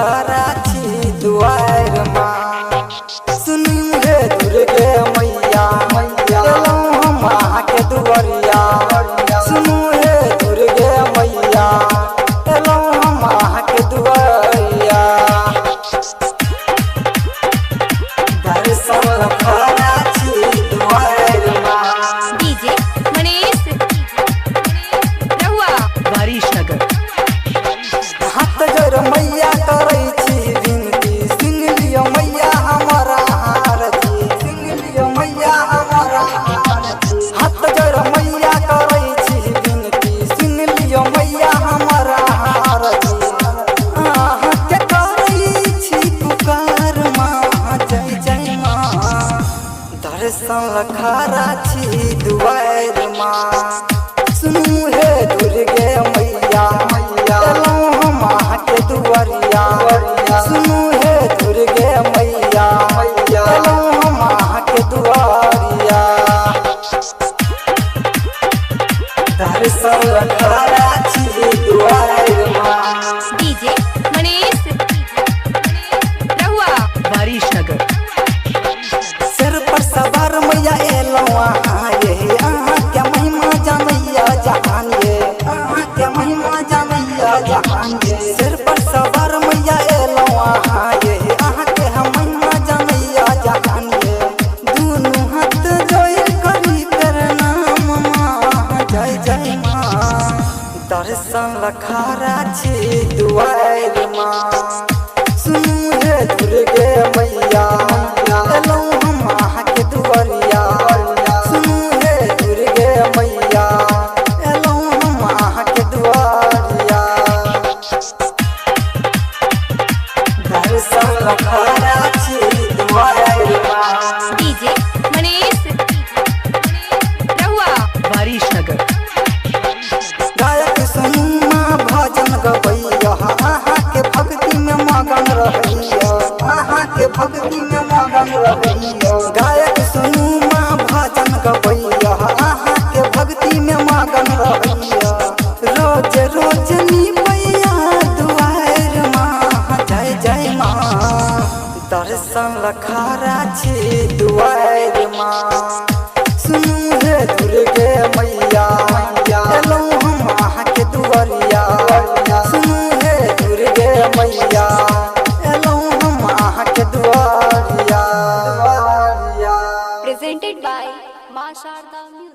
खरा छी दुआर माँ। सुनी रे दुर्गे मैया मैया हम आके दुआरिया। सुनू रे दुर्गे मैया हम आके दुआरिया। दर्शन खरा छी दुआर माँ। डीजे मनीष रहुआ वारिशनगर। हाथ जोड़ मैया करै छी विनती, सुन लियो मैया हमारा आरती। सुन लियो मैया हमारा आरती। हाथ जोड़ मैया करै छी विनती, सुन लियो मैया हमारा आरती। के करै छी पुकार माँ, जय जय माँ। दर्शन खरा छी दुआर माँ। सुनू हे दुर्गे मैया मैया हम आके दुआरिया। सुनू हे दुर्गे मैया मैया हम आके दुआरिया। दर्शन खरा छी दुआर माँ। डीजे मनीष रहुआ वारिशनगर। सिर पर सवार मैया एलौं ये अहाँ के महिमा जानैया जहान ये। अहाँ के महिमा जानैया जहान ये। सिर पर सवार मैया एलौं ये अहाँ के महिमा जानैया जहान ये। दुनू हाथ जोड़ करी प्रणाम माँ, जय जय माँ। दर्शन खरा छी दुआर माँ। सुनू हे दुर्गे मैया एलौं हम आके दुआरिया। सुनू हे दुर्गे मैया एलौं हम आके दुआरिया। दर्शन खरा छी दुआर माँ। डीजे मनीष रहुआ वारिशनगर। गायक सुनू माँ भजन गवैया, अहाँ के भक्ति में मगन रहैया। अहाँ के भक्ति में मगन रहैया। गायक सुनू माँ भजन गवैया, अहाँ के भक्ति में मगन रहैया। रोज रोज निपैया दुआर माँ, जय जय माँ। दर्शन खरा छी दुआर माँ। सुनू हे दुर्गे मैया मैया एलौं हम आके दुआरिया। सुनू हे दुर्गे मैया एलौं हम आके दुआरिया। presented by Ma Sharda Music।